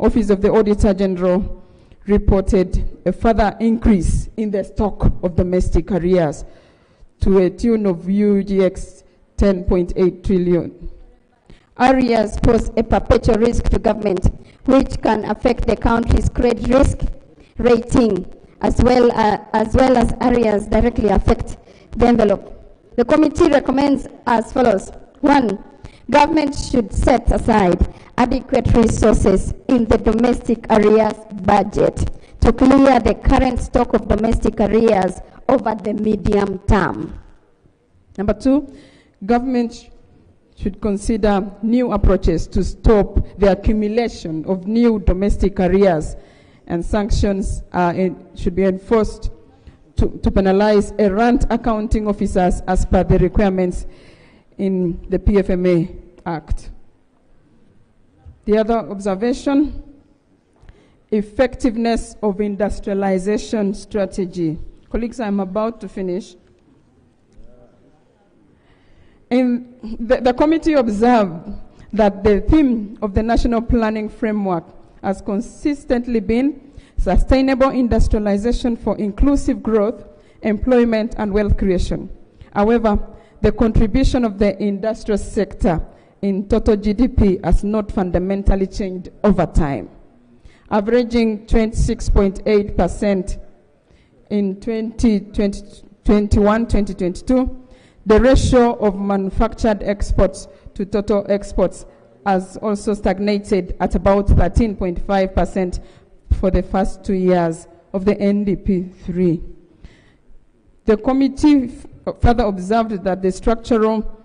Office of the Auditor General reported a further increase in the stock of domestic arrears to a tune of UGX 10.8 trillion. Arrears pose a perpetual risk to government, which can affect the country's credit risk rating, as well as arrears directly affect the envelope. The committee recommends as follows. 1. Government should set aside adequate resources in the domestic arrears budget to clear the current stock of domestic arrears over the medium term. Number 2, government should consider new approaches to stop the accumulation of new domestic arrears, and sanctions should be enforced to penalize errant accounting officers as per the requirements in the PFMA Act. The other observation, effectiveness of industrialization strategy. Colleagues, I'm about to finish. The committee observed that the theme of the National Planning Framework has consistently been sustainable industrialization for inclusive growth, employment, and wealth creation. However, the contribution of the industrial sector in total GDP has not fundamentally changed over time, averaging 26.8% in 2021-2022. The ratio of manufactured exports to total exports has also stagnated at about 13.5% for the first 2 years of the NDP 3. The committee further observed that the structural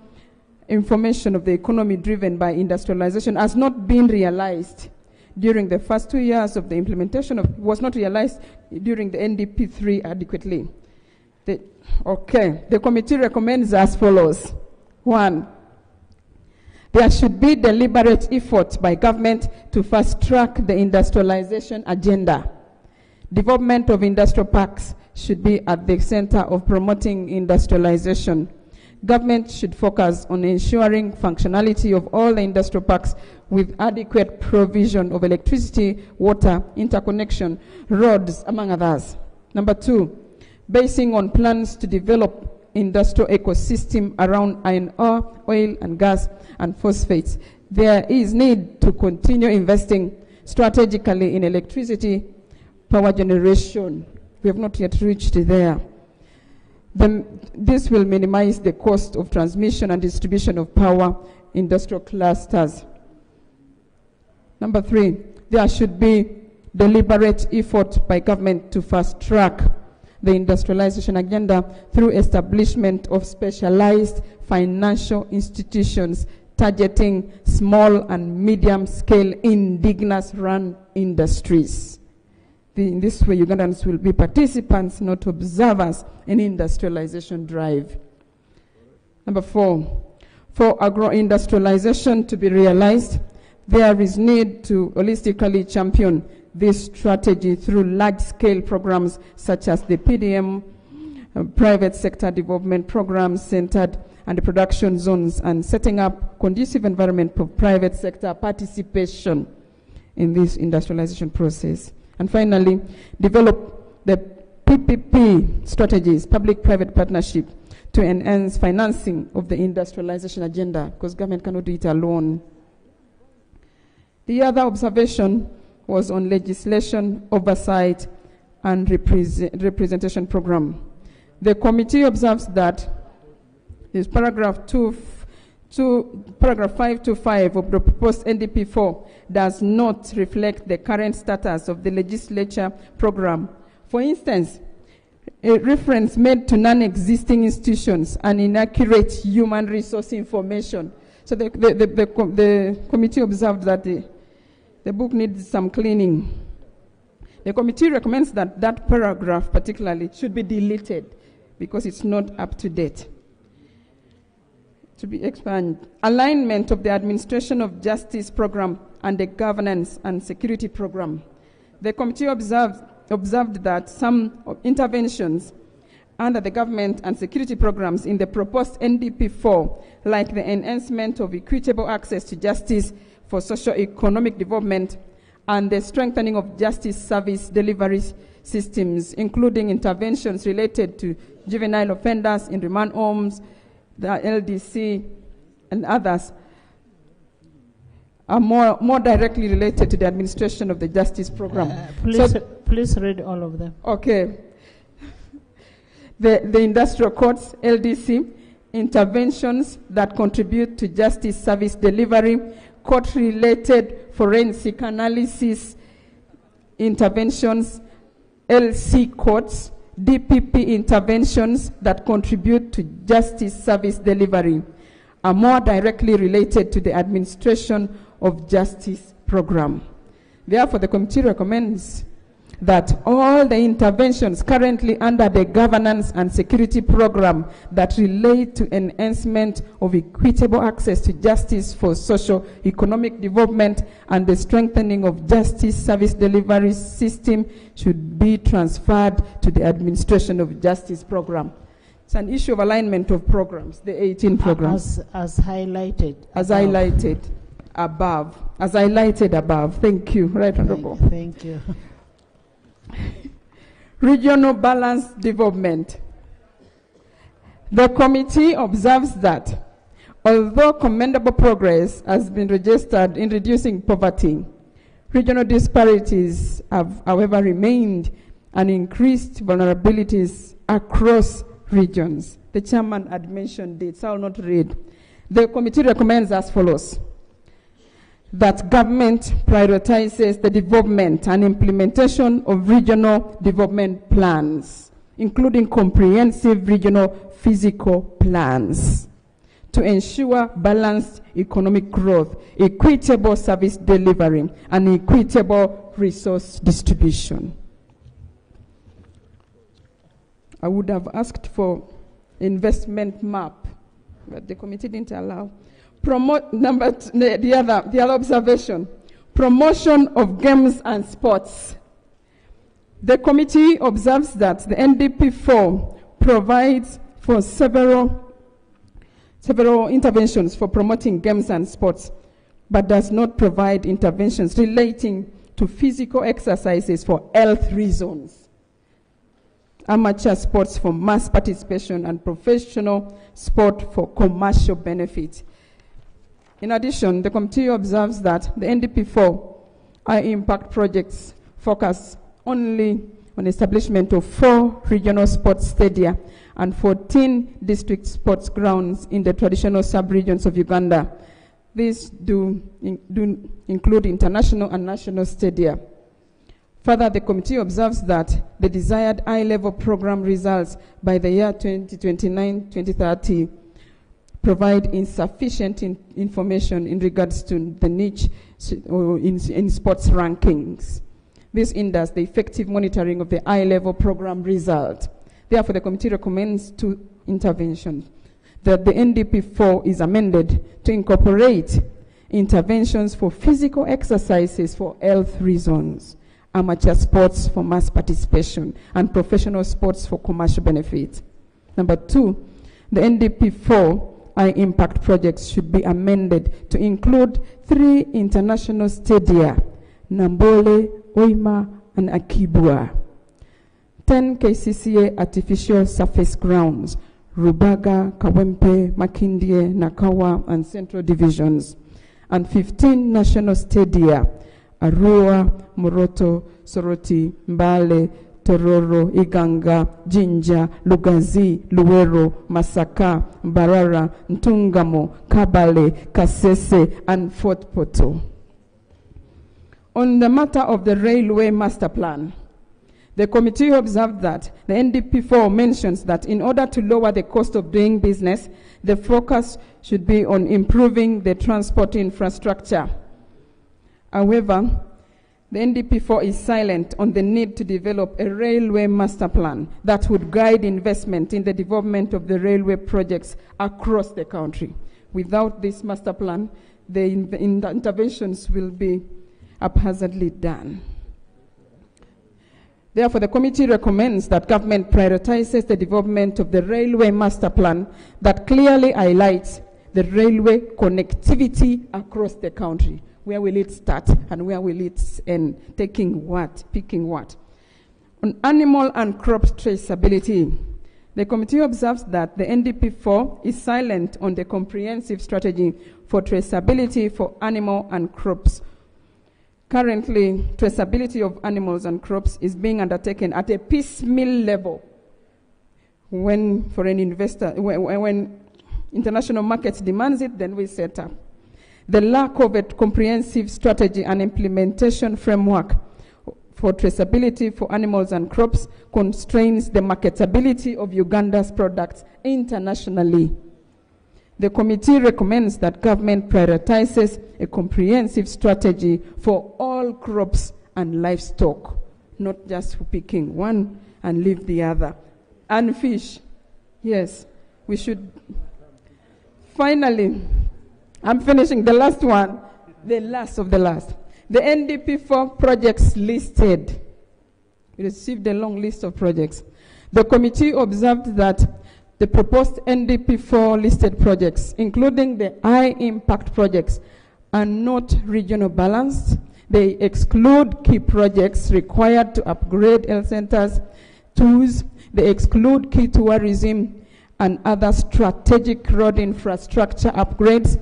information of the economy driven by industrialization has not been realized during the first 2 years of the implementation was not realized during the NDP 3 adequately. The committee recommends as follows. 1, there should be deliberate effort by government to fast-track the industrialization agenda. Development of industrial parks should be at the center of promoting industrialization. Government should focus on ensuring functionality of all the industrial parks with adequate provision of electricity, water, interconnection, roads, among others. Number 2, basing on plans to develop industrial ecosystem around iron ore, oil and gas, and phosphates. There is need to continue investing strategically in electricity power generation. We have not yet reached there. This will minimize the cost of transmission and distribution of power industrial clusters. Number 3, there should be deliberate effort by government to fast-track the industrialization agenda through establishment of specialized financial institutions targeting small and medium-scale indigenous-run industries. In this way, Ugandans will be participants, not observers, in industrialization drive. Number 4, for agro-industrialization to be realized, there is need to holistically champion this strategy through large-scale programs such as the PDM, private sector development programs centered on the production zones, and setting up conducive environment for private sector participation in this industrialization process. And finally, develop the PPP strategies, public-private partnership, to enhance financing of the industrialization agenda, because government cannot do it alone. The other observation was on legislation, oversight, and representation program. The committee observes that this paragraph 525 of the proposed NDP 4 does not reflect the current status of the legislature program. For instance, a reference made to non-existing institutions and inaccurate human resource information. So the committee observed that the book needs some cleaning. The committee recommends that that paragraph particularly should be deleted because it's not up to date. To be expanded. Alignment of the administration of justice program and the governance and security program. The committee observed that some interventions under the government and security programs in the proposed NDP 4, like the enhancement of equitable access to justice for socio-economic development and the strengthening of justice service delivery systems, including interventions related to juvenile offenders in remand homes, the LDC, and others, are more directly related to the administration of the justice program. Please read all of them. Okay. The industrial courts, LDC, interventions that contribute to justice service delivery, court-related forensic analysis interventions, LC courts, DPP interventions that contribute to justice service delivery are more directly related to the administration of justice program. Therefore, the committee recommends that all the interventions currently under the governance and security program that relate to enhancement of equitable access to justice for socio-economic development and the strengthening of justice service delivery system should be transferred to the administration of justice program. It's an issue of alignment of programs, the 18 programs. As highlighted. As highlighted above. As highlighted above. Thank you. Right, Honorable. Thank you. Regional balanced development. The committee observes that although commendable progress has been registered in reducing poverty, regional disparities have, however, remained and increased vulnerabilities across regions. The chairman had mentioned it, so I will not read. The committee recommends as follows: that government prioritizes the development and implementation of regional development plans, including comprehensive regional physical plans, to ensure balanced economic growth, equitable service delivery, and equitable resource distribution. I would have asked for investment map, but the committee didn't allow. The other observation, promotion of games and sports. The committee observes that the NDP4 provides for several interventions for promoting games and sports, but does not provide interventions relating to physical exercises for health reasons, amateur sports for mass participation, and professional sport for commercial benefit. In addition, the committee observes that the NDP4 high-impact projects focus only on establishment of 4 regional sports stadia and 14 district sports grounds in the traditional sub-regions of Uganda. These do include international and national stadia. Further, the committee observes that the desired high-level program results by the year 2029-2030 provide insufficient information in regards to the niche in sports rankings. This hinders the effective monitoring of the high-level program result. Therefore, the committee recommends 2 interventions: that the NDP4 is amended to incorporate interventions for physical exercises for health reasons, amateur sports for mass participation, and professional sports for commercial benefit. Number 2, the NDP4 high-impact projects should be amended to include 3 international stadia, Nambole, Oima, and Akibua, 10 KCCA artificial surface grounds, Rubaga, Kawempe, Makindye, Nakawa, and Central Divisions, and 15 national stadia, Arua, Moroto, Soroti, Mbale, Tororo, Iganga, Jinja, Lugazi, Luero, Masaka, Barara, Ntungamo, Kabale, Kasese, and Fort Poto. On the matter of the railway master plan, the committee observed that the NDP4 mentions that in order to lower the cost of doing business, the focus should be on improving the transport infrastructure. However, the NDP4 is silent on the need to develop a railway master plan that would guide investment in the development of the railway projects across the country. Without this master plan, the interventions will be haphazardly done. Therefore, the committee recommends that government prioritizes the development of the railway master plan that clearly highlights the railway connectivity across the country. Where will it start and where will it end? Taking what? Picking what? On animal and crop traceability, the committee observes that the NDP4 is silent on the comprehensive strategy for traceability for animal and crops. Currently, traceability of animals and crops is being undertaken at a piecemeal level. When for an investor, when international markets demands it, then we set up. The lack of a comprehensive strategy and implementation framework for traceability for animals and crops constrains the marketability of Uganda's products internationally. The committee recommends that government prioritizes a comprehensive strategy for all crops and livestock, not just picking one and leave the other. And fish, yes, we should. Finally, I'm finishing the last one, the last of the last. The NDP4 projects listed. We received a long list of projects. The committee observed that the proposed NDP4 listed projects, including the high impact projects, are not regional balanced. They exclude key projects required to upgrade health centers, tools. They exclude key tourism and other strategic road infrastructure upgrades.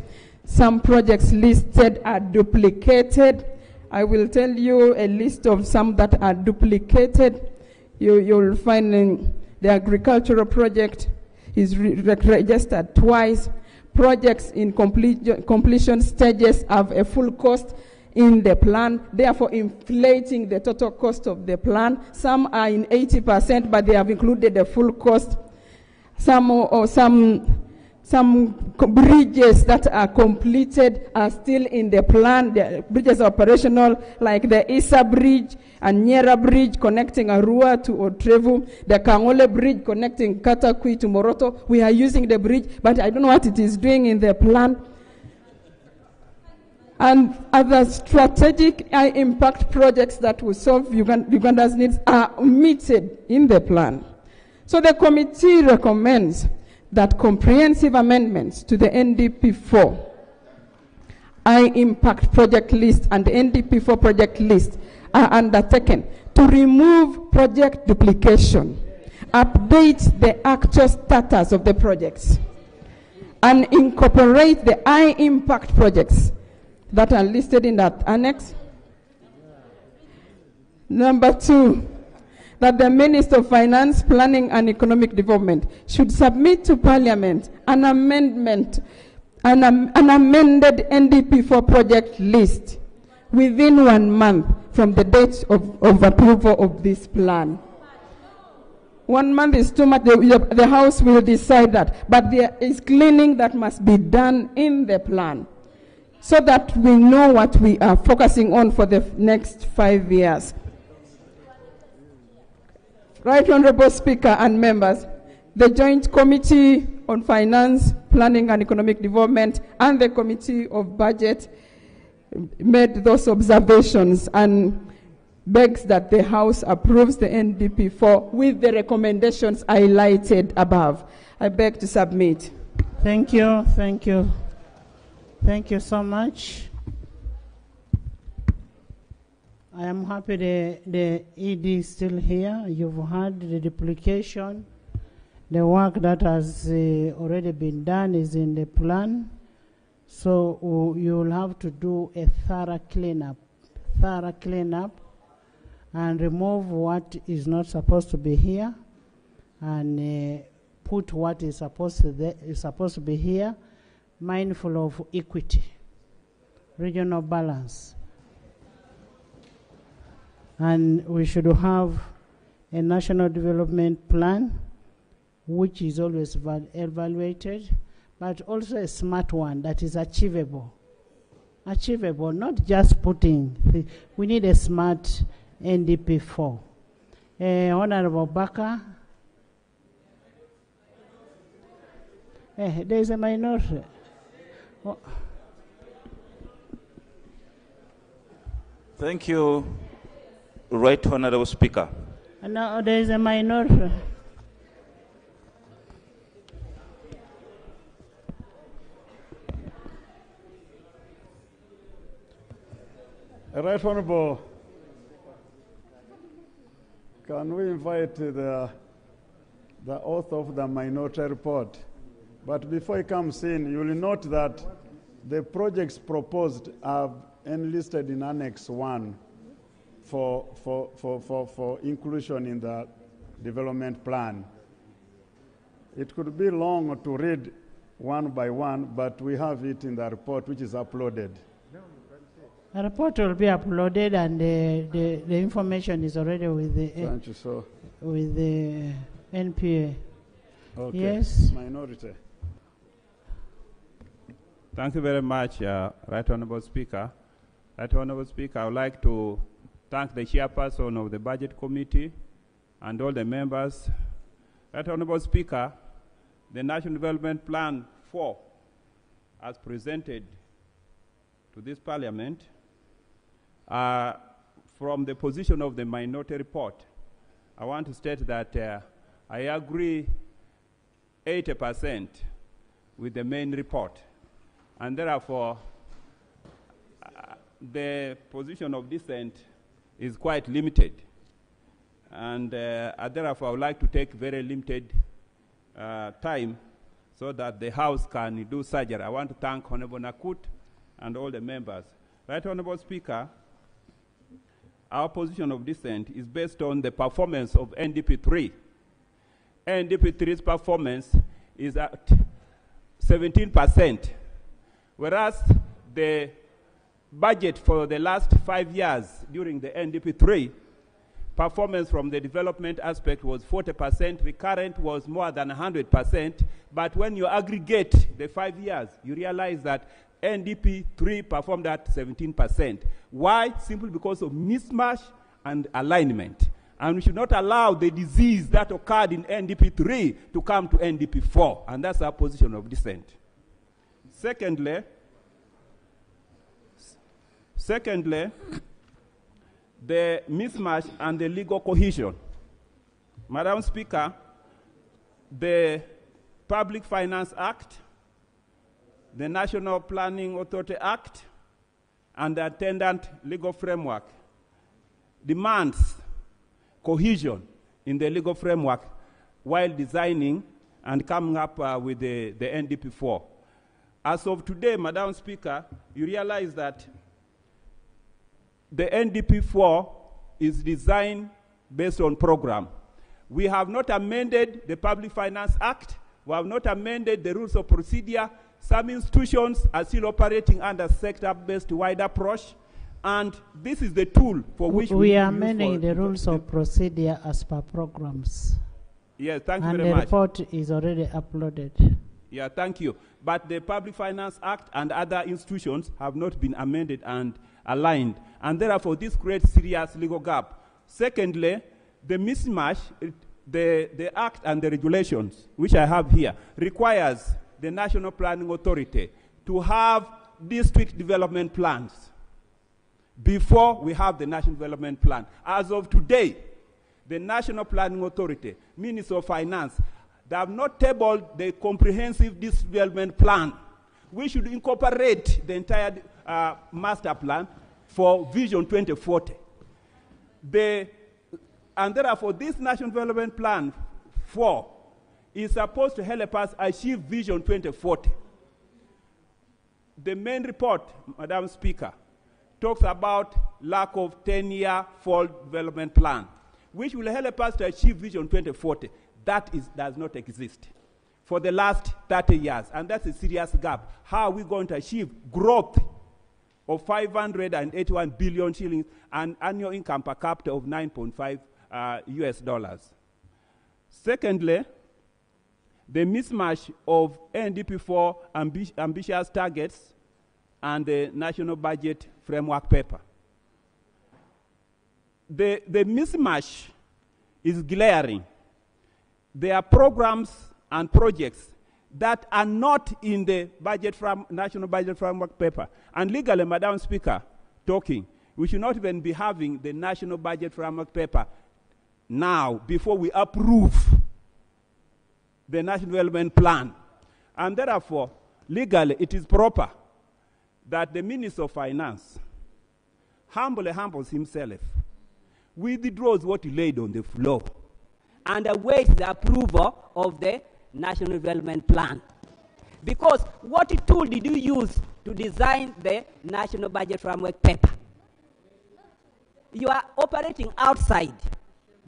Some projects listed are duplicated. I will tell you a list of some that are duplicated. You'll find in the agricultural project is registered twice. Projects in completion stages have a full cost in the plan, therefore inflating the total cost of the plan. Some are in 80%, but they have included the full cost. Some bridges that are completed are still in the plan. The bridges are operational, like the Isa Bridge and Nyera Bridge connecting Arua to Otrevu, the Kangole Bridge connecting Katakwi to Moroto. We are using the bridge, but I don't know what it is doing in the plan. And other strategic high-impact projects that will solve Uganda's needs are omitted in the plan. So the committee recommends that comprehensive amendments to the NDP4 high-impact project list and the NDP4 project list are undertaken to remove project duplication, update the actual status of the projects, and incorporate the high-impact projects that are listed in that annex. Number 2, that the Minister of Finance, Planning and Economic Development should submit to Parliament an amended NDP4 project list within 1 month from the date of approval of this plan. 1 month is too much. The House will decide that, but there is cleaning that must be done in the plan, so that we know what we are focusing on for the next 5 years. Right Honorable Speaker and members, the Joint Committee on Finance, Planning and Economic Development and the Committee of Budget made those observations and begs that the House approves the NDP4 with the recommendations highlighted above. I beg to submit. Thank you. Thank you. Thank you so much. I am happy the ED is still here. You've heard the duplication. The work that has already been done is in the plan. So you will have to do a thorough cleanup and remove what is not supposed to be here and put what is supposed to be here, mindful of equity, regional balance. And we should have a national development plan, which is always evaluated, but also a smart one that is achievable. Achievable, not just putting. We need a smart NDP4. Honorable Baka. There is a minority. Oh. Thank you, Right Honorable Speaker. No, there is a minority. Right Honorable, can we invite the author of the minority report? But before he comes in, you will note that the projects proposed are enlisted in Annex 1 for inclusion in the development plan. It could be long to read one by one, but we have it in the report, which is uploaded. The report will be uploaded, and the information is already with the Thank you, sir. with the NPA. Okay. Yes. Minority. Thank you very much, Right Honorable Speaker. Right Honorable Speaker, I would like to thank the chairperson of the Budget Committee and all the members. Right Honorable Speaker, the National Development Plan 4, as presented to this Parliament, from the position of the minority report, I want to state that I agree 80% with the main report, and therefore the position of dissent is quite limited, and therefore I would like to take very limited time so that the House can do surgery. I want to thank Honorable Nakut and all the members. Right Honorable Speaker, our position of dissent is based on the performance of NDP 3. NDP 3's performance is at 17%, whereas the budget for the last 5 years during the NDP 3, performance from the development aspect was 40%, recurrent was more than 100%, but when you aggregate the 5 years, you realize that NDP 3 performed at 17%. Why? Simply because of mismatch and alignment. And we should not allow the disease that occurred in NDP 3 to come to NDP 4, and that's our position of dissent. Secondly, the mismatch and the legal cohesion. Madam Speaker, the Public Finance Act, the National Planning Authority Act, and the attendant legal framework demands cohesion in the legal framework while designing and coming up with the NDP 4. As of today, Madam Speaker, you realize that the NDP 4 is designed based on program. We have not amended the Public Finance Act. We have not amended the rules of procedure. Some institutions are still operating under sector-based wide approach, and this is the tool for which we are amending the rules of procedure as per programs. Yes, thank you and very much. And the report is already uploaded. Yeah, thank you. But the Public Finance Act and other institutions have not been amended and aligned, and therefore this creates serious legal gap. Secondly, the mismatch, the Act and the regulations, which I have here, requires the National Planning Authority to have district development plans before we have the National Development Plan. As of today, the National Planning Authority, Minister of Finance, they have not tabled the comprehensive district development plan. We should incorporate the entire master plan for Vision 2040. And therefore, this National Development Plan 4 is supposed to help us achieve Vision 2040. The main report, Madam Speaker, talks about lack of 10-year full development plan, which will help us to achieve Vision 2040. That does not exist for the last 30 years, and that's a serious gap. How are we going to achieve growth of 581 billion shillings and annual income per capita of $9.5 US? Secondly, the mismatch of NDP4 ambitious targets and the National Budget Framework Paper. The mismatch is glaring. There are programs and projects that are not in the National Budget Framework Paper. And legally, Madam Speaker, talking, we should not even be having the National Budget Framework Paper now before we approve the National Development Plan. And therefore, legally, it is proper that the Minister of Finance humbly humbles himself, withdraws what he laid on the floor, and awaits the approval of the National Development Plan. Because what tool did you use to design the National Budget Framework paper? You are operating outside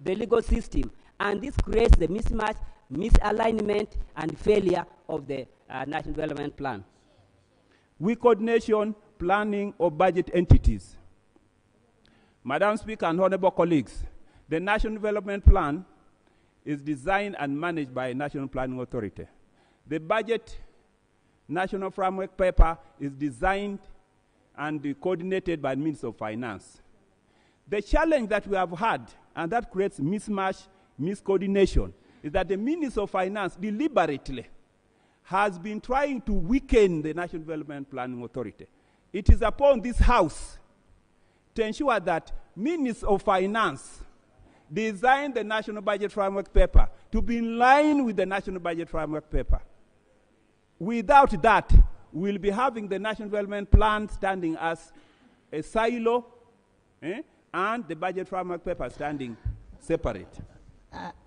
the legal system, and this creates the mismatch, misalignment, and failure of the National Development Plan. Weak coordination, planning of budget entities. Madam Speaker and honorable colleagues, the National Development Plan is designed and managed by a National Planning Authority. The budget National Framework paper is designed and coordinated by Minister of Finance. The challenge that we have had, and that creates mismatch, miscoordination, is that the Minister of Finance deliberately has been trying to weaken the National Development Planning Authority. It is upon this House to ensure that Ministers of Finance design the National Budget Framework paper to be in line with the National Budget Framework paper. Without that, we'll be having the National Development Plan standing as a silo, and the Budget Framework paper standing separate.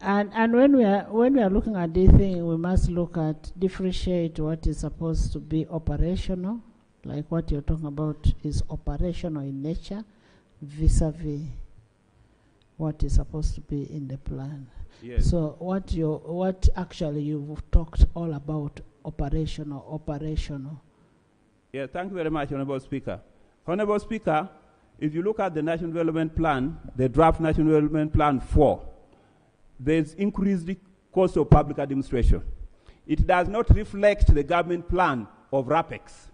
And when we are looking at this thing, we must look at differentiate what is supposed to be operational, like what you're talking about is operational in nature, vis-a-vis what is supposed to be in the plan. Yes. So what actually you've talked all about operational. Yeah, thank you very much, Honorable Speaker. Honorable Speaker, if you look at the National Development Plan, the draft National Development Plan 4, there's increased the cost of public administration. It does not reflect the government plan of RAPEX.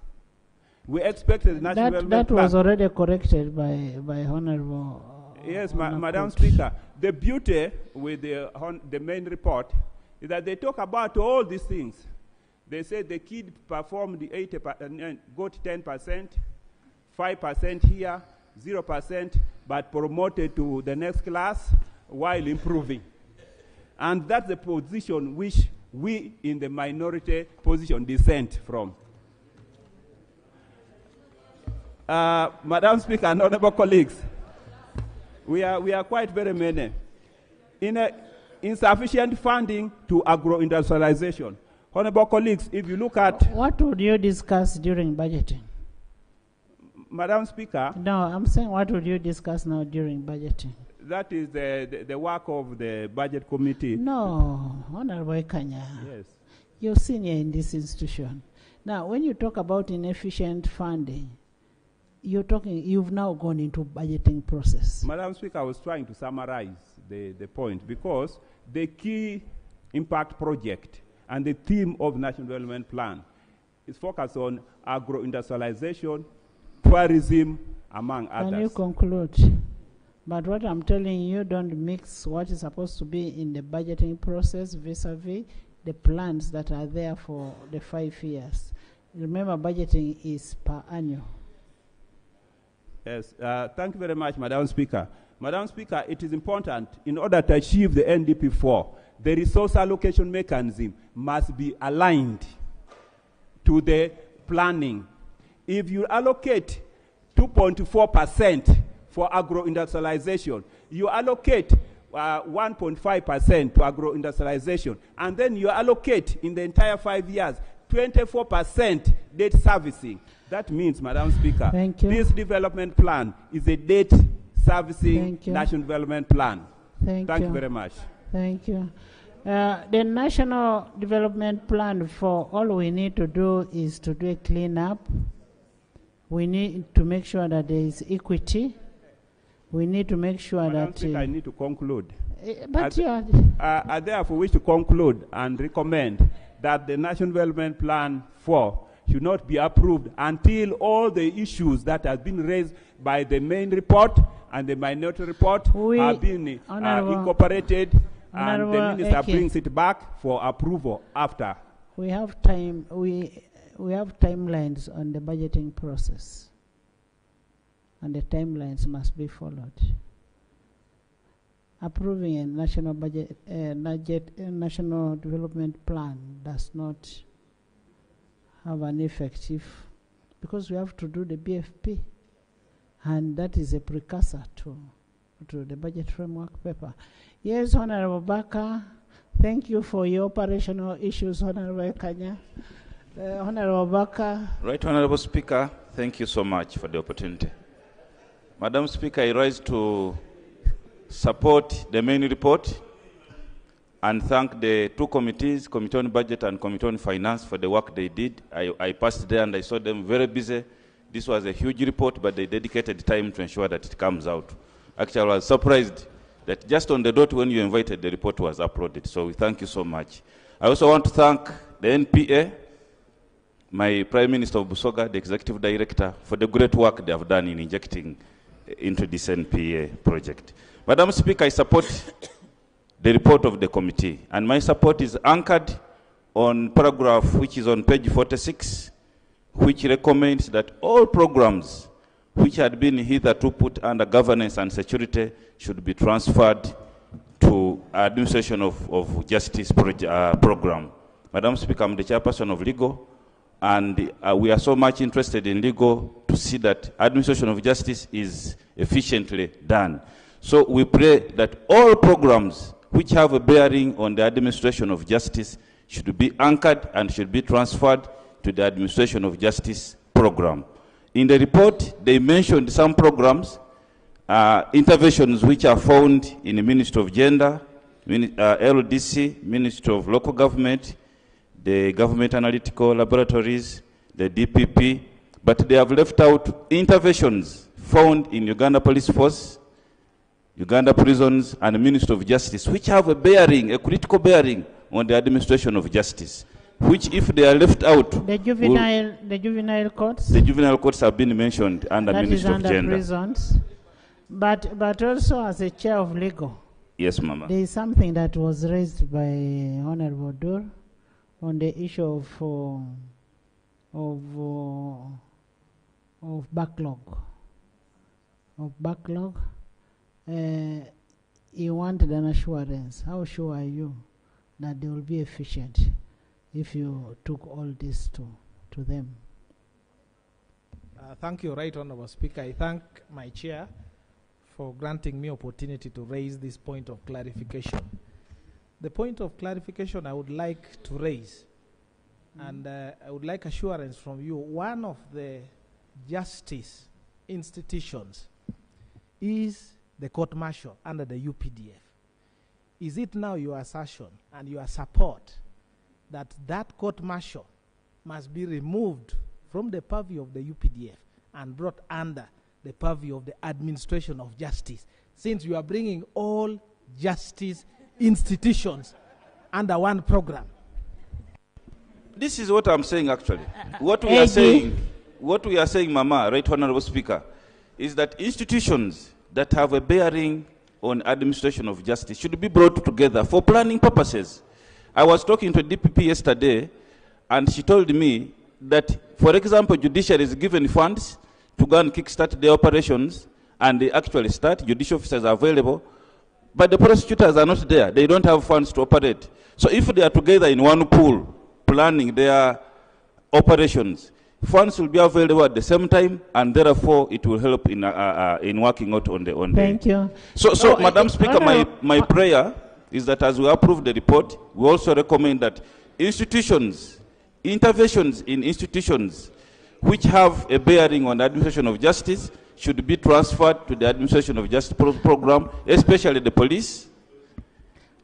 We expect the National Development Plan. That was already corrected by Honorable. Yes, Madam Speaker. The beauty with the main report is that they talk about all these things. They say the kid performed the 80%, got 10%, 5% here, 0%, but promoted to the next class while improving. And that's the position which we in the minority position dissent from. Madam Speaker and honorable colleagues, we are quite very many. Insufficient funding to agro-industrialization. Honorable colleagues, if you look at... What would you discuss during budgeting? Madam Speaker... No, I'm saying what would you discuss now during budgeting? That is the work of the budget committee. No, Honorable Kanya. Yes. You're senior in this institution. Now, when you talk about inefficient funding, you've now gone into budgeting process. Madam Speaker, I was trying to summarize the point because the key impact project and the theme of National Development Plan is focused on agro-industrialization, tourism, among others. Can you conclude? But what I'm telling you, don't mix what is supposed to be in the budgeting process vis-a-vis the plans that are there for the 5 years. Remember, budgeting is per annual. Yes, thank you very much, Madam Speaker. Madam Speaker, it is important in order to achieve the NDP 4, the resource allocation mechanism must be aligned to the planning. If you allocate 2.4% for agro-industrialization, you allocate 1.5% to agro-industrialization, and then you allocate in the entire 5 years 24% debt servicing. That means, Madam Speaker, this development plan is a debt servicing national development plan. Thank you very much. Thank you. The national development plan, for all we need to do is to do a cleanup. We need to make sure that there is equity. We need to make sure Madam that... Speaker, I need to conclude. But I therefore wish to conclude and recommend that the National Development Plan 4 should not be approved until all the issues that have been raised by the main report and the minority report have been incorporated, and the minister brings it back for approval after. We have time. We have timelines on the budgeting process, and the timelines must be followed. Approving a national budget, national development plan does not have an effective, because we have to do the BFP. and that is a precursor to the budget framework paper. Yes, Honorable Baka, thank you for your operational issues, Honorable Kanya. Honorable Baka. Right, Honorable Speaker, thank you so much for the opportunity. Madam Speaker, I rise to support the main report and thank the two committees, Committee on Budget and Committee on Finance, for the work they did. I passed there and I saw them very busy. This was a huge report, but they dedicated time to ensure that it comes out. Actually, I was surprised that just on the dot when you invited, the report was uploaded. So we thank you so much. I also want to thank the NPA, my Prime Minister of Busoga, the Executive Director, for the great work they have done in injecting into this NPA project. Madam Speaker, I support the report of the committee, and my support is anchored on paragraph which is on page 46, which recommends that all programs which had been hitherto put under governance and security should be transferred to administration of justice program. Madam Speaker, I'm the chairperson of legal, and we are so much interested in legal to see that administration of justice is efficiently done. So we pray that all programs which have a bearing on the administration of justice should be anchored and should be transferred to the administration of justice program. In the report, they mentioned some programs, interventions which are found in the Ministry of Gender, LDC, Ministry of Local Government, the Government Analytical Laboratories, the DPP, but they have left out interventions found in Uganda Police Force, Uganda prisons, and the Ministry of Justice, which have a bearing, a critical bearing on the administration of justice, which if they are left out... The juvenile courts? The juvenile courts have been mentioned under that Ministry of Gender. That is under prisons. But also as a chair of legal. Yes, Mama. There is something that was raised by Honorable Dur on the issue of backlog. You wanted an assurance. How sure are you that they will be efficient if you took all this to them? Thank you, Right Honorable Speaker. I thank my chair for granting me opportunity to raise this point of clarification. The point of clarification I would like to raise, and I would like assurance from you, one of the justice institutions is the court-martial under the UPDF. Is it now your assertion and your support that that court-martial must be removed from the purview of the UPDF and brought under the purview of the administration of justice, since you are bringing all justice institutions under one program? This is what I'm saying actually. What we are saying, Mama, Right Honorable Speaker, is that institutions that have a bearing on administration of justice should be brought together for planning purposes. I was talking to DPP yesterday, and she told me that, for example, judiciary is given funds to go and kickstart their operations, and they actually start. Judicial officers are available, but the prosecutors are not there. They don't have funds to operate. So if they are together in one pool, planning their operations, funds will be available at the same time, and therefore it will help in working out on the Thank you. So Madam Speaker, my prayer is that as we approve the report, we also recommend that interventions in institutions which have a bearing on the administration of justice should be transferred to the administration of justice program, especially the police,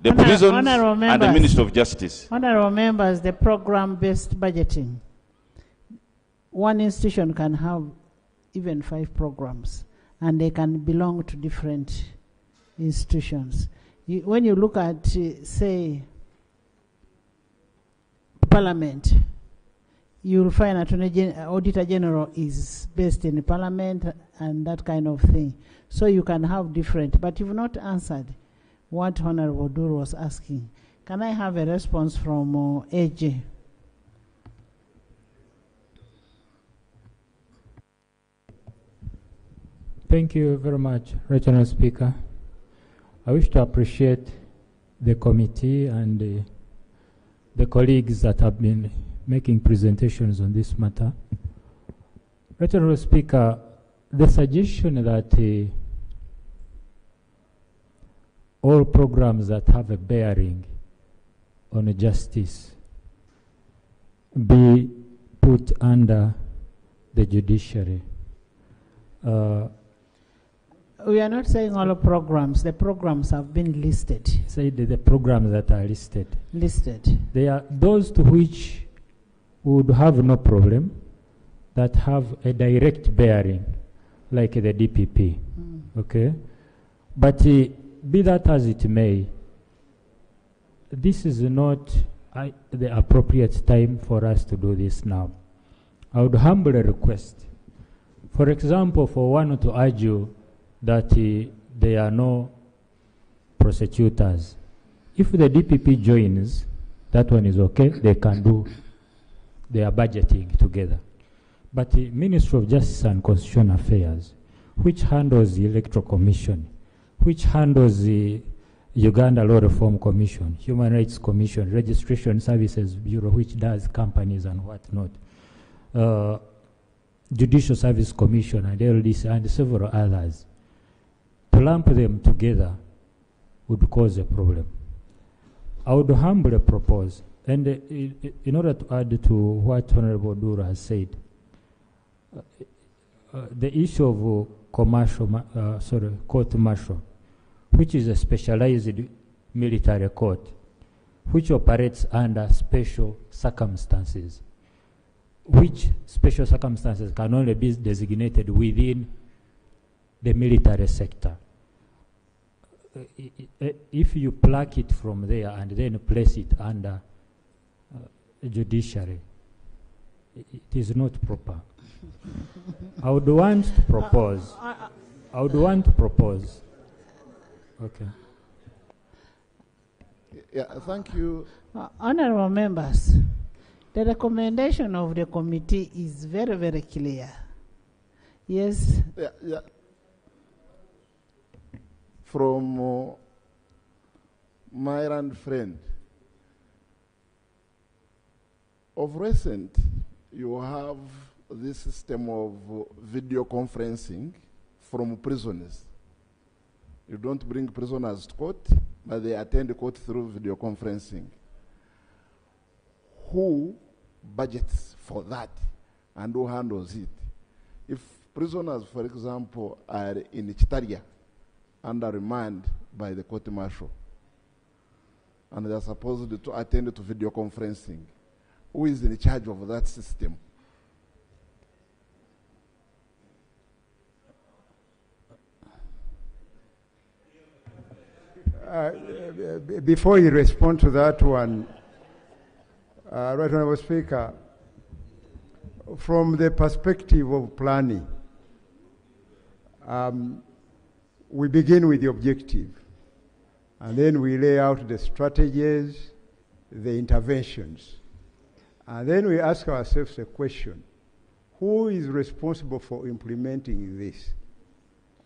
the prisons, and the Ministry of Justice. Honorable members, the program-based budgeting. One institution can have even 5 programs, and they can belong to different institutions. When you look at, say, Parliament, you'll find Attorney Auditor General is based in the Parliament and that kind of thing. So you can have different, but you've not answered what Honorable Dur was asking. Can I have a response from AJ? Thank you very much, Regional Speaker. I wish to appreciate the committee and the colleagues that have been making presentations on this matter. Regional Speaker, the suggestion that all programs that have a bearing on justice be put under the judiciary. We are not saying all programs. The programs have been listed. Say the programs that are listed. Listed. They are those to which would have no problem, that have a direct bearing, like the DPP. Okay? But be that as it may, this is not the appropriate time for us to do this now. I would humbly request, for example, for one to argue that there are no prosecutors. If the DPP joins, that one is okay, they can do their budgeting together. But the Ministry of Justice and Constitutional Affairs, which handles the Electoral Commission, which handles the Uganda Law Reform Commission, Human Rights Commission, Registration Services Bureau, which does companies and whatnot, Judicial Service Commission and LDC and several others, to lump them together would cause a problem. I would humbly propose, and in order to add to what Honorable Dura has said, the issue of court-martial, which is a specialized military court, which operates under special circumstances, which special circumstances can only be designated within the military sector. If you pluck it from there and then place it under judiciary, it is not proper. I would want to propose. Okay. Yeah, thank you. Honorable members, the recommendation of the committee is very, very clear. Yes. Yeah. From my and friend, of recent, you have this system of video conferencing from prisoners. You don't bring prisoners to court, but they attend court through video conferencing. Who budgets for that and who handles it? If prisoners, for example, are in Chitaria under remand by the court-martial, and they are supposed to attend to video conferencing, who is in charge of that system? Before you respond to that one, Right Honourable Speaker, from the perspective of planning, we begin with the objective, and then we lay out the strategies, the interventions, and then we ask ourselves a question: who is responsible for implementing this?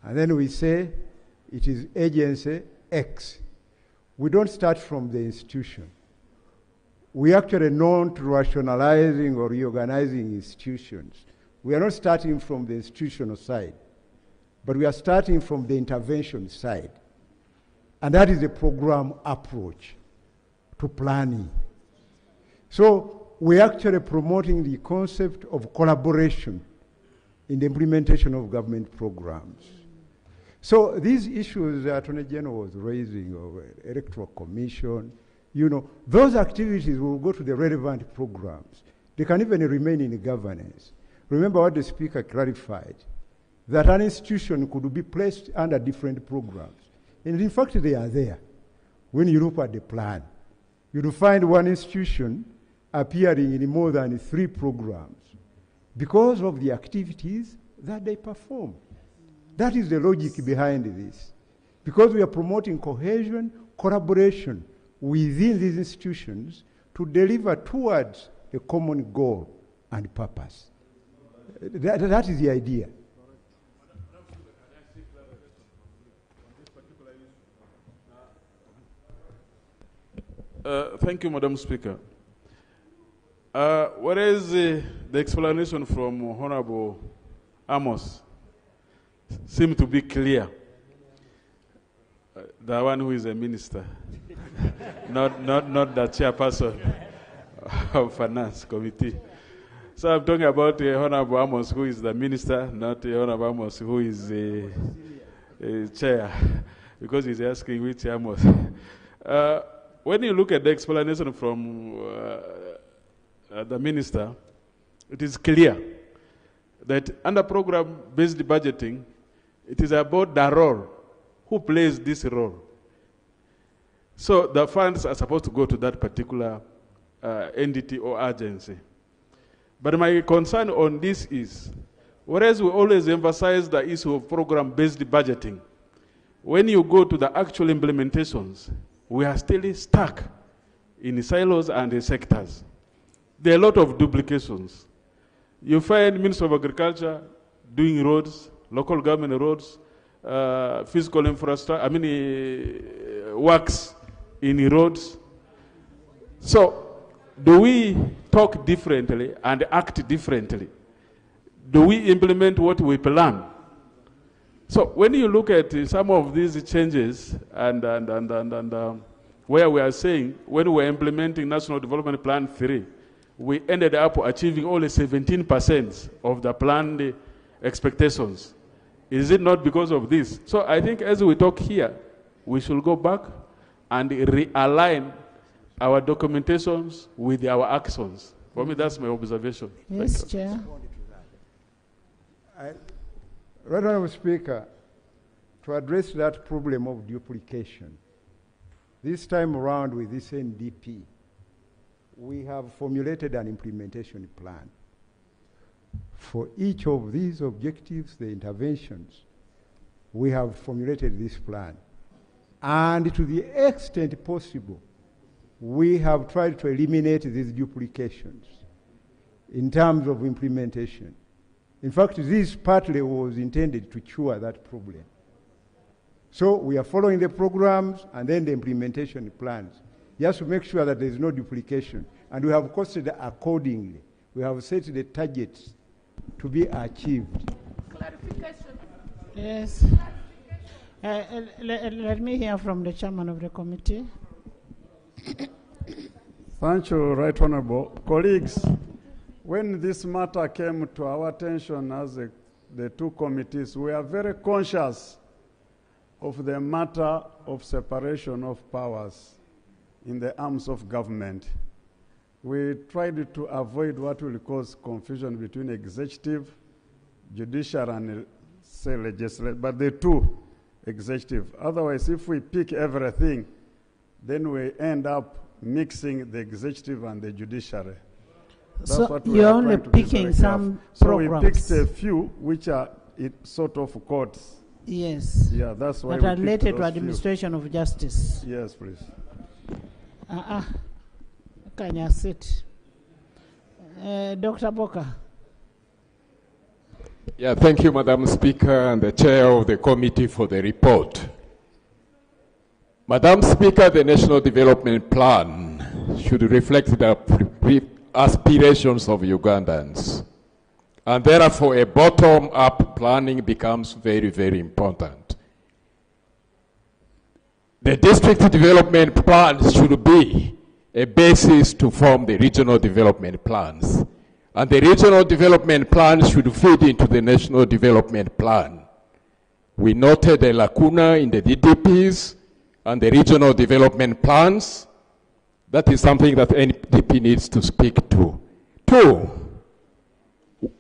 And then we say it is agency X. We don't start from the institution. We actually not rationalizing or reorganizing institutions. We are not starting from the institutional side, but we are starting from the intervention side. And that is the program approach to planning. So we're actually promoting the concept of collaboration in the implementation of government programs. So these issues that Attorney General was raising, of Electoral Commission, you know, those activities will go to the relevant programs. They can even remain in governance. Remember what the Speaker clarified, that an institution could be placed under different programs. And in fact, they are there. When you look at the plan, you'll find one institution appearing in more than 3 programs because of the activities that they perform. That is the logic behind this. Because we are promoting cohesion, collaboration within these institutions to deliver towards a common goal and purpose. That is the idea. Thank you, Madam Speaker. What is the explanation from Honorable Amos seem to be clear. The one who is a minister, not the chairperson of Finance Committee. So I'm talking about Honorable Amos, who is the minister, not Honorable Amos, who is a chair, because he's asking which Amos. When you look at the explanation from the minister, it is clear that under program-based budgeting, it is about the role. Who plays this role? So the funds are supposed to go to that particular entity or agency. But my concern on this is, whereas we always emphasize the issue of program-based budgeting, when you go to the actual implementations, we are still stuck in silos and sectors. There are a lot of duplications. You find Minister of Agriculture doing roads, local government roads, physical infrastructure, works in roads. So, do we talk differently and act differently? Do we implement what we plan? So, when you look at some of these changes and where we are saying, when we were implementing National Development Plan 3, we ended up achieving only 17% of the planned expectations. Is it not because of this? So I think as we talk here, we should go back and realign our documentations with our actions. For me, that's my observation. Yes, Chair. Right Honourable Speaker, to address that problem of duplication, this time around with this NDP, we have formulated an implementation plan. For each of these objectives, the interventions, we have formulated this plan. And to the extent possible, we have tried to eliminate these duplications in terms of implementation. In fact, this partly was intended to cure that problem. So we are following the programs and then the implementation plans, just to make sure that there is no duplication. And we have costed accordingly. We have set the targets to be achieved. Clarification. Yes. Let me hear from the chairman of the committee. Thank you, Right Honourable. Colleagues, when this matter came to our attention as the two committees, we are very conscious of the matter of separation of powers in the arms of government. We tried to avoid what will cause confusion between executive, judicial, and say legislative, but the two executive. Otherwise, if we pick everything, then we end up mixing the executive and the judiciary. That's so what we you're are only trying to be picking very some careful. programs. So we picked a few which are sort of courts. Yes. Yeah, that's why that we are picked related to those administration of justice. Yes, please. Can you sit? Dr. Boka. Yeah, thank you, Madam Speaker, and the chair of the committee for the report. Madam Speaker, the National Development Plan should reflect the aspirations of Ugandans. And therefore, a bottom-up planning becomes very, very important. The district development plans should be a basis to form the regional development plans. And the regional development plan should feed into the national development plan. We noted a lacuna in the DDPs and the regional development plans. That is something that NDP needs to speak to. Two,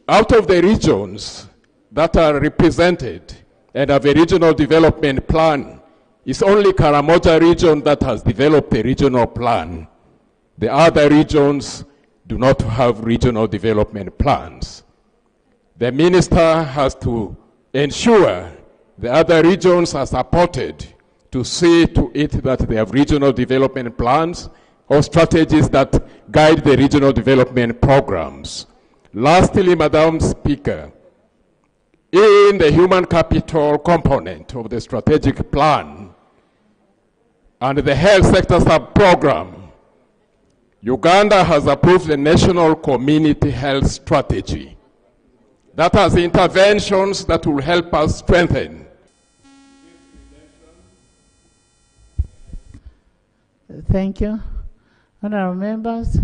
out of the regions that are represented and have a regional development plan, it's only Karamoja region that has developed a regional plan. The other regions do not have regional development plans. The minister has to ensure the other regions are supported to see to it that they have regional development plans or strategies that guide the regional development programs. Lastly, Madam Speaker, in the human capital component of the strategic plan and the health sector sub-program, Uganda has approved the National Community Health Strategy. that has interventions that will help us strengthen. Thank you. Honorable members,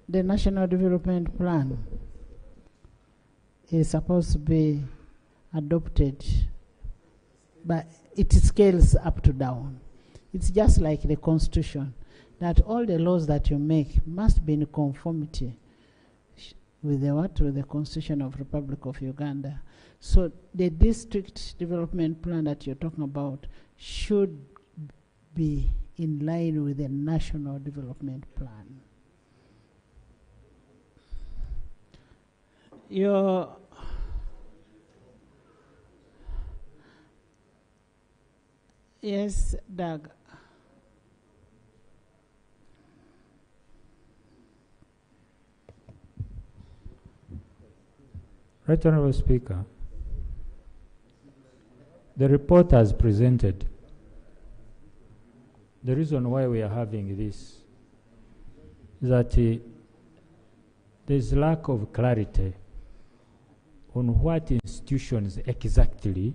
the National Development Plan is supposed to be adopted, but it scales up to down. It's just like the Constitution, that all the laws that you make must be in conformity with the what? With the Constitution of Republic of Uganda. So the district development plan that you're talking about should be in line with the National Development Plan. Yes, Doug. Right Honourable Speaker, the report as presented, the reason why we are having this is that there is lack of clarity on what institutions exactly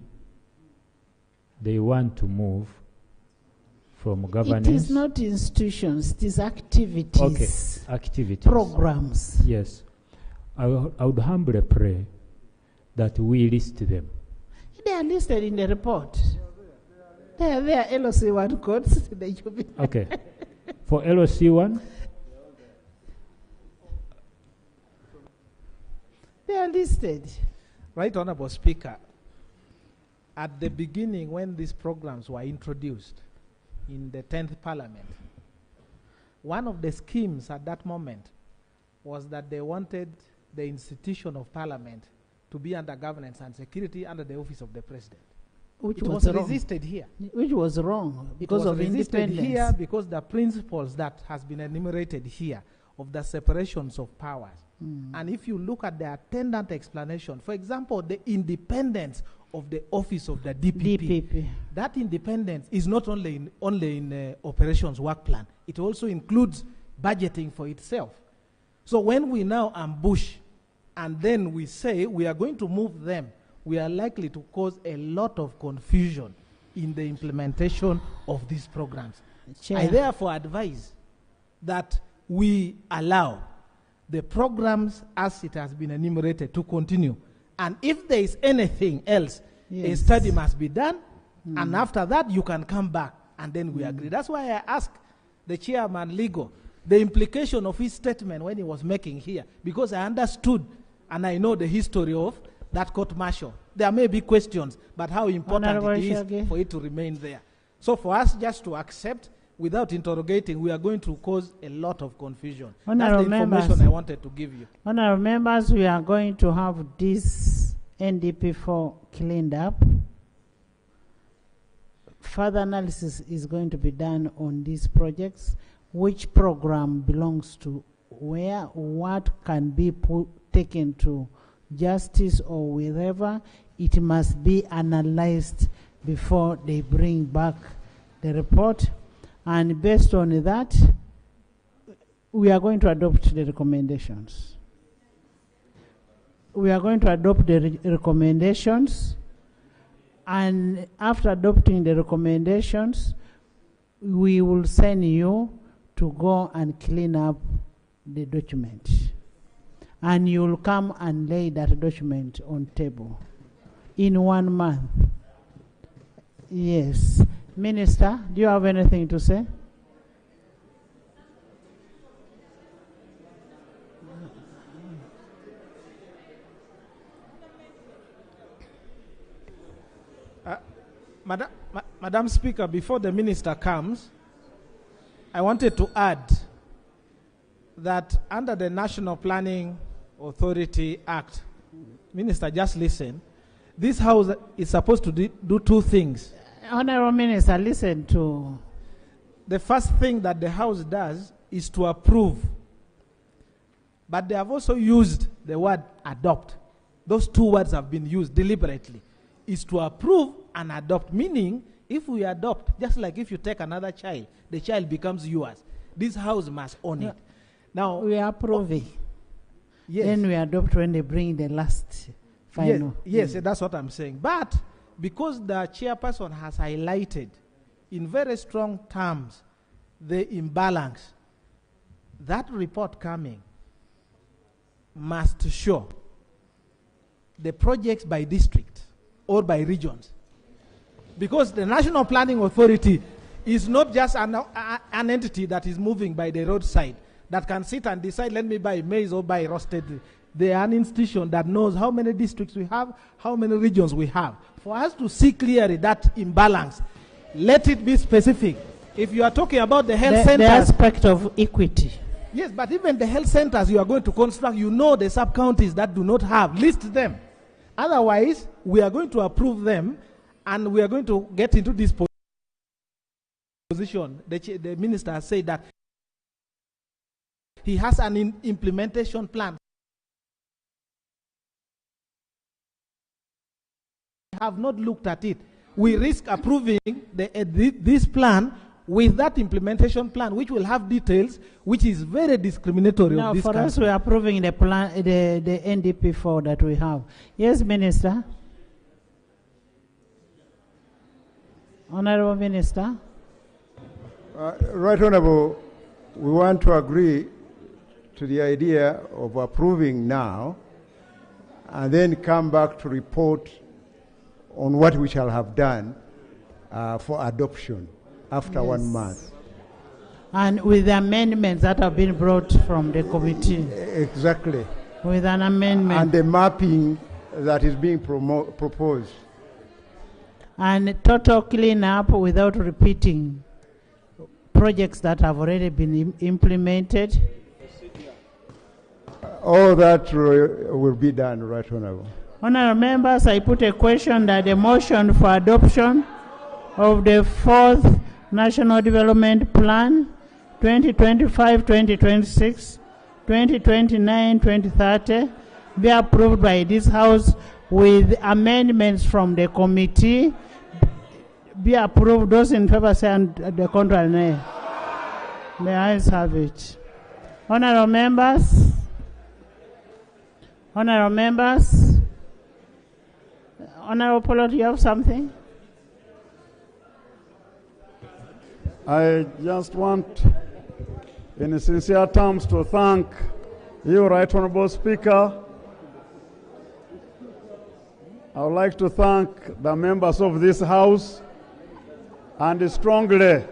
they want to move from governance. It is not institutions, it is activities. Okay, activities. Programs. Yes. I would humbly pray that we list them. They are listed in the report. They are LOC1 codes. Okay. For LOC1? They are listed. Right Honourable Speaker, at the beginning when these programs were introduced in the 10th Parliament, one of the schemes at that moment was that they wanted the institution of Parliament to be under governance and security under the office of the President. Which was was wrong. resisted here. Which was wrong because of independence. Here because the principles that has been enumerated here of the separations of powers. And if you look at the attendant explanation, for example, the independence of the office of the DPP. That independence is not only in operations work plan. It also includes budgeting for itself. So when we now ambush and then we say we are going to move them, we are likely to cause a lot of confusion in the implementation of these programs. Chair. I therefore advise that we allow the programs as it has been enumerated to continue. And if there is anything else, a study must be done, and after that you can come back and then we agree. That's why I asked the chairman legal the implication of his statement when he was making here, because I understood and I know the history of that court martial. There may be questions, but how important it is for it to remain there. So for us just to accept without interrogating, we are going to cause a lot of confusion. That's the information I wanted to give you. Honourable members, we are going to have this NDP4 cleaned up. Further analysis is going to be done on these projects. Which program belongs to where, what can be taken to justice or wherever. It must be analyzed before they bring back the report. And based on that, we are going to adopt the recommendations. We are going to adopt the recommendations, and after adopting the recommendations, we will send you to go and clean up the document. And you will come and lay that document on table in 1 month. Yes. Minister, do you have anything to say? Madam Speaker, before the minister comes, I wanted to add that under the National Planning Authority Act, Minister, just listen, this House is supposed to do two things. Honourable Minister, listen to... The first thing that the House does is to approve. But they have also used the word adopt. Those two words have been used deliberately. Is to approve and adopt, meaning if we adopt, just like if you take another child, the child becomes yours. This House must own it. Now, we are approving. Yes. Then we adopt when they bring the last final. Yes, that's what I'm saying. But because the chairperson has highlighted in very strong terms the imbalance, that report coming must show the projects by district or by regions. Because the National Planning Authority is not just an entity that is moving by the roadside that can sit and decide, let me buy maize or buy roasted. They are an institution that knows how many districts we have, how many regions we have. For us to see clearly that imbalance, let it be specific. If you are talking about the health centers, the aspect of equity. Yes, but even the health centers you are going to construct, you know the sub-counties that do not have, list them. Otherwise, we are going to approve them and we are going to get into this position. The minister has said that he has an implementation plan. Have not looked at it. We risk approving this plan with that implementation plan, which will have details, which is very discriminatory. Now, of this for country. us, we are approving the plan, the NDP 4 that we have. Yes, Minister. Honorable Minister. Right Honorable, we want to agree to the idea of approving now and then come back to report on what we shall have done for adoption after 1 month. And with the amendments that have been brought from the committee. Exactly. With an amendment. And the mapping that is being proposed. And total cleanup without repeating projects that have already been implemented. All that will be done, Right Honorable. Honorable members, I put a question that the motion for adoption of the 4th National Development Plan 2025-2026, 2029-2030 be approved by this House with amendments from the committee. Be approved. Those in favor say and the contrary nay. The ayes have it. Honorable members. Honorable members. Honorable Polo, do you have something? I just want, in sincere terms, to thank you, Right Honorable Speaker. I would like to thank the members of this House and strongly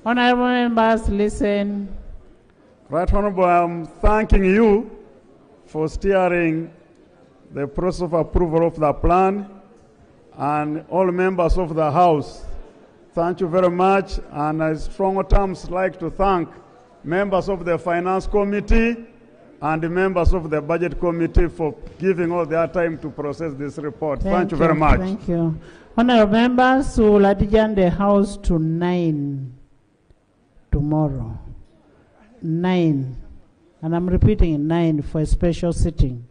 Honorable members, listen. Right Honorable, I'm thanking you for steering the process of approval of the plan, and all members of the House. Thank you very much, and I strong terms like to thank members of the Finance Committee and the members of the Budget Committee for giving all their time to process this report. Thank you very much. Thank you. Honorable members, we will adjourn the House to 9 tomorrow. 9. And I'm repeating 9 for a special sitting.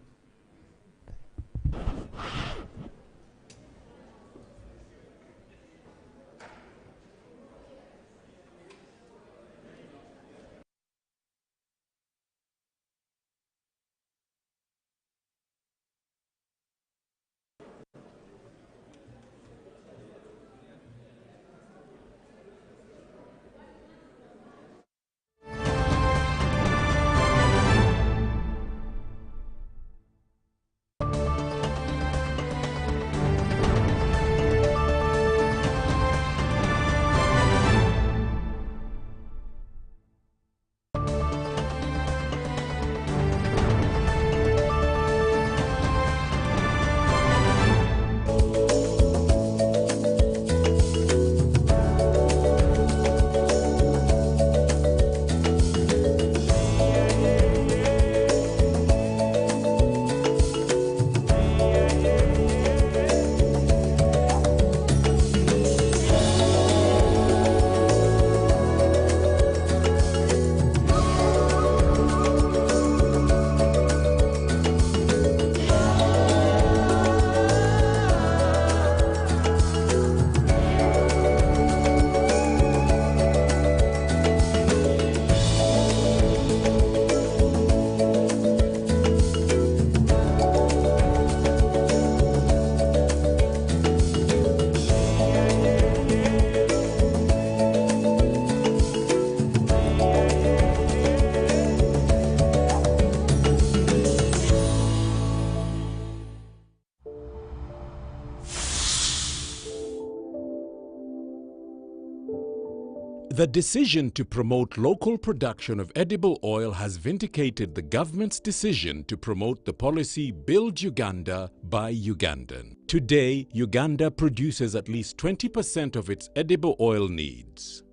The decision to promote local production of edible oil has vindicated the government's decision to promote the policy Build Uganda, Buy Ugandan. Today, Uganda produces at least 20% of its edible oil needs.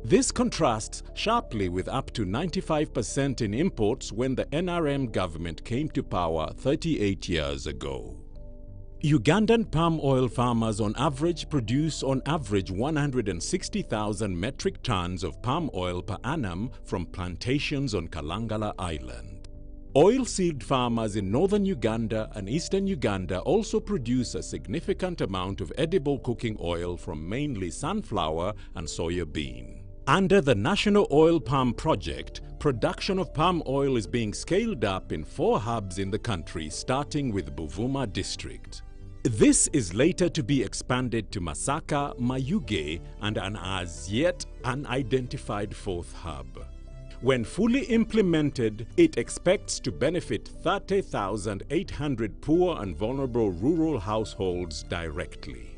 This contrasts sharply with up to 95% in imports when the NRM government came to power 38 years ago. Ugandan palm oil farmers on average produce 160,000 metric tons of palm oil per annum from plantations on Kalangala Island. Oilseed farmers in northern Uganda and eastern Uganda also produce a significant amount of edible cooking oil from mainly sunflower and soya bean. Under the National Oil Palm Project, production of palm oil is being scaled up in 4 hubs in the country, starting with Buvuma district. This is later to be expanded to Masaka, Mayuge, and an as yet unidentified 4th hub. When fully implemented, it expects to benefit 30,800 poor and vulnerable rural households directly.